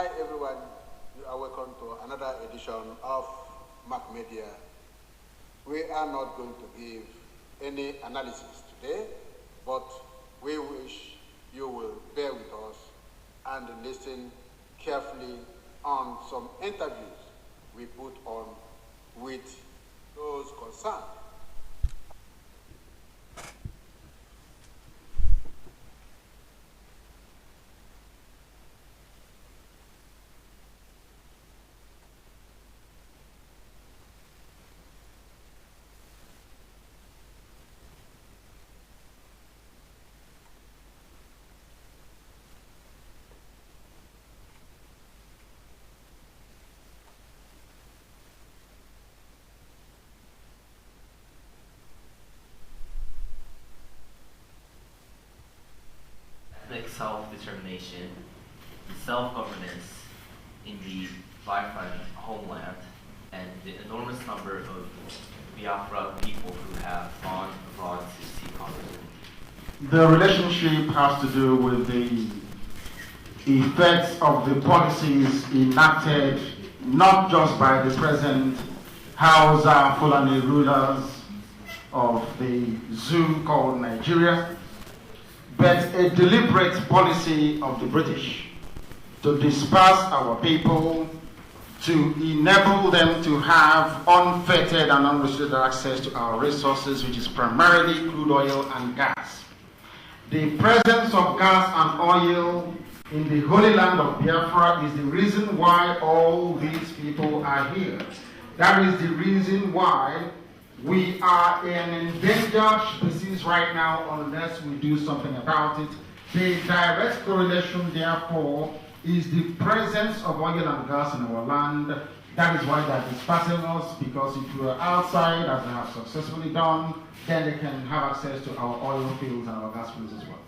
Hi everyone, you are welcome to another edition of Mac Media. We are not going to give any analysis today, but we wish you will bear with us and listen carefully on some interviews we put on with those concerned. Self-determination, the self-governance in the Backfired homeland, and the enormous number of Biafra people who have gone abroad to seek opportunity. The relationship has to do with the effects of the policies enacted not just by the present Hausa Fulani rulers of the zoo called Nigeria, but a deliberate policy of the British to disperse our people, to enable them to have unfettered and unrestricted access to our resources, which is primarily crude oil and gas. The presence of gas and oil in the holy land of Biafra is the reason why all these people are here. That is the reason why we are in an endangered species right now unless we do something about it. The direct correlation, therefore, is the presence of oil and gas in our land. That is why they are dispersing us, because if we are outside, as they have successfully done, then they can have access to our oil fields and our gas fields as well.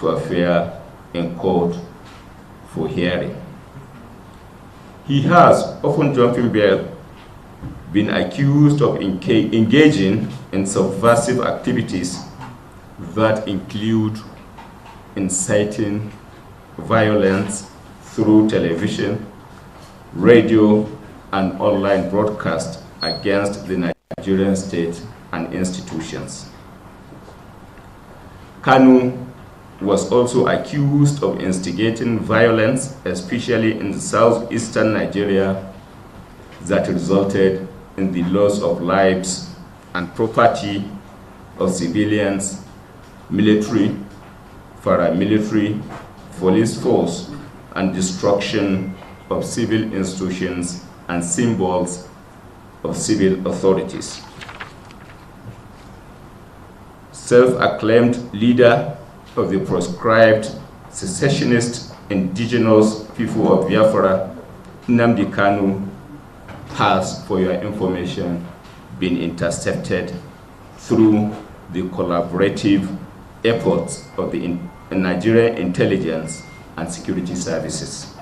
To appear in court for hearing. He has, often jumping bail, been accused of engaging in subversive activities that include inciting violence through television, radio, and online broadcast against the Nigerian state and institutions. Kanu was also accused of instigating violence, especially in the southeastern Nigeria, that resulted in the loss of lives and property of civilians, military, paramilitary, police force, and destruction of civil institutions and symbols of civil authorities. Self-acclaimed leader of the proscribed secessionist indigenous people of Biafra, Nnamdi Kanu, has, for your information, been intercepted through the collaborative efforts of the Nigerian intelligence and security services.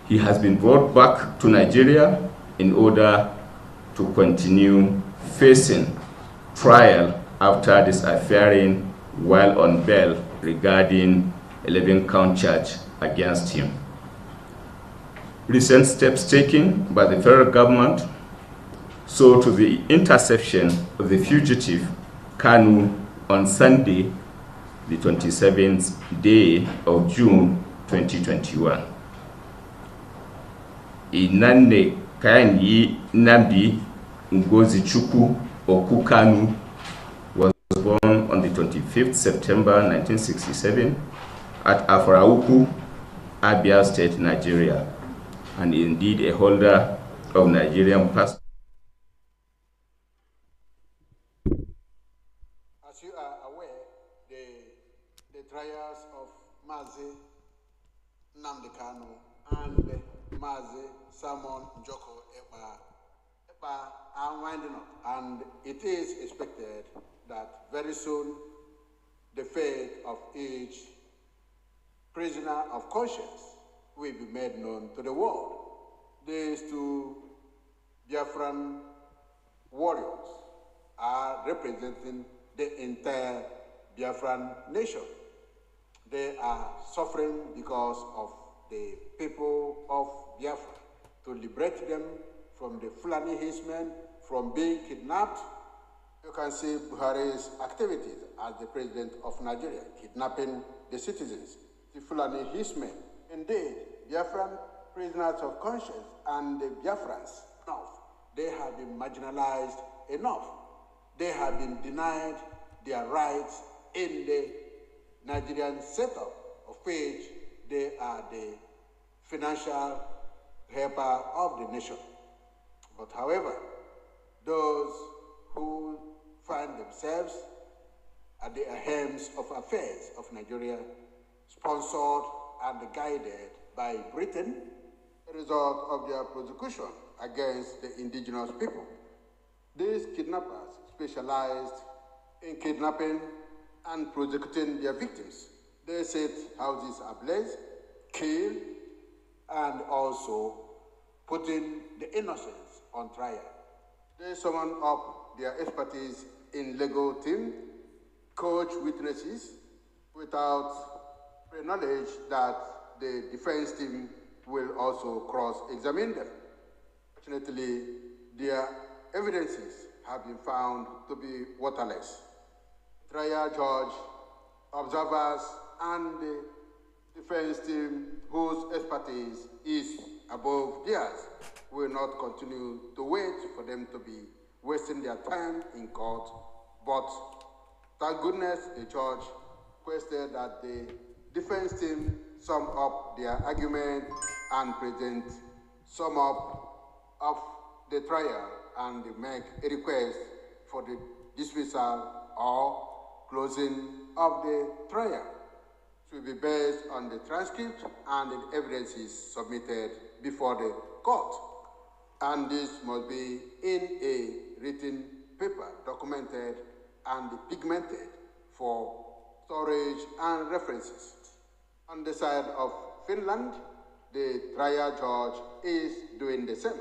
He has been brought back to Nigeria in order to continue facing trial after disappearing while on bail regarding 11-count charge against him. Recent steps taken by the federal government saw to the interception of the fugitive Kanu on Sunday, the 27th day of June 2021. Inanne Kanyi Nnamdi Ngozichukwu Oku Kanu was born on the 25th September 1967 at Afrauku, Abia State, Nigeria, and indeed a holder of Nigerian passport. As you are aware, the trials of Mazi Nnamdi Kanu and Mazi Simon Njoko Ekpa are winding up, and it is expected that very soon the fate of each prisoner of conscience will be made known to the world. These two Biafran warriors are representing the entire Biafran nation. They are suffering because of the people of Biafra. To liberate them from the Fulani hitmen, from being kidnapped. You can see Buhari's activities as the president of Nigeria, kidnapping the citizens, the Fulani hitmen. Indeed, Biafran prisoners of conscience and the Biafrans, enough. They have been marginalized enough. They have been denied their rights in the Nigerian setup, of which they are the financial helper of the nation. But however, those who find themselves at the helms of affairs of Nigeria, sponsored and guided by Britain, the result of their prosecution against the indigenous people. These kidnappers specialized in kidnapping and prosecuting their victims. They set houses ablaze, kill, and also putting the innocents on trial. They summon up their expertise in legal team, coach witnesses without pre-knowledge that the defense team will also cross-examine them. Fortunately, their evidences have been found to be waterless. Trial judge, observers, and the defense team, whose expertise is above theirs, will not continue to wait for them to be wasting their time in court. But thank goodness the judge requested that the defense team sum up their argument and present sum up of the trial and make a request for the dismissal or closing of the trial. It will be based on the transcript and the evidences submitted before the court. And this must be in a written paper, documented and pigmented for storage and references. On the side of Finland, the trial judge is doing the same.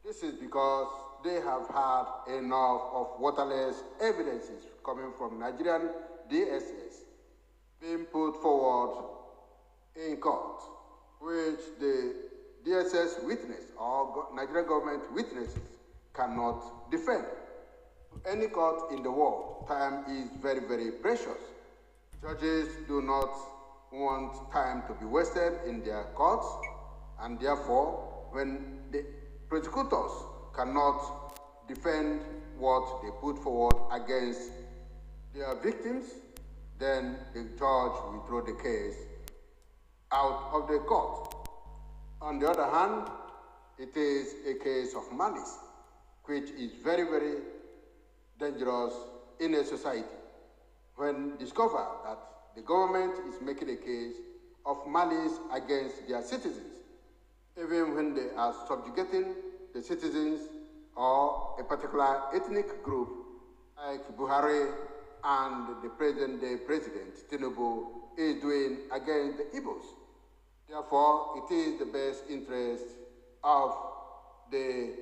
This is because they have had enough of waterless evidences coming from Nigerian DSS being put forward in court, which the DSS witness or Nigerian government witnesses cannot defend. Any court in the world, time is very, very precious. Judges do not want time to be wasted in their courts, and therefore, when the prosecutors cannot defend what they put forward against their victims, then the judge will throw the case out of the court. On the other hand, it is a case of malice, which is very, very dangerous in a society. When discovered that the government is making a case of malice against their citizens, even when they are subjugating the citizens or a particular ethnic group, like Buhari and the present-day president, Tinubu, is doing against the Igbos. Therefore, it is the best interest of the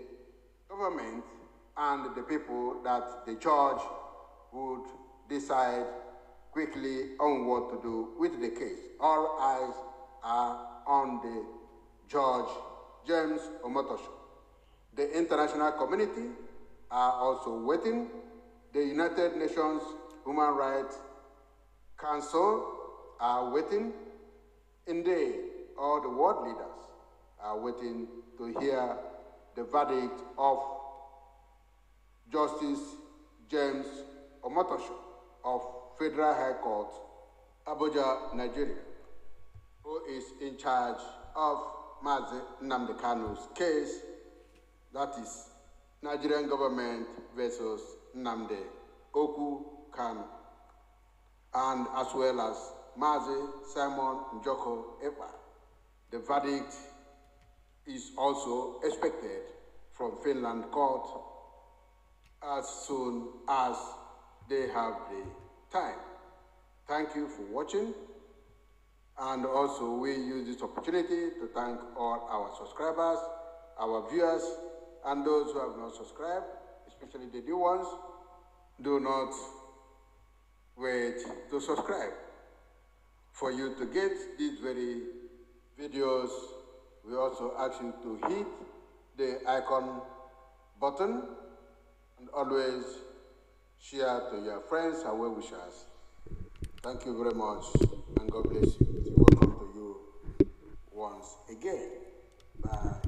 government and the people that the judge would decide quickly on what to do with the case. All eyes are on the Judge James Omotosho. The international community are also waiting. The United Nations Human Rights Council are waiting. Indeed, all the world leaders are waiting to hear the verdict of Justice James Omotosho of Federal High Court, Abuja, Nigeria, who is in charge of Mazi Nnamdi Kanu's case, that is Nigerian government versus Nnamdi Oku Kanu, and as well as Mazi Simon Njoko Ekpa. The verdict is also expected from Finland court as soon as they have the time. Thank you for watching, and also we use this opportunity to thank all our subscribers, our viewers, and those who have not subscribed, especially the new ones. Do not to subscribe. For you to get these very videos, we also ask you to hit the icon button and always share to your friends and well-wishers. Thank you very much, and God bless you. Welcome to you once again. Bye.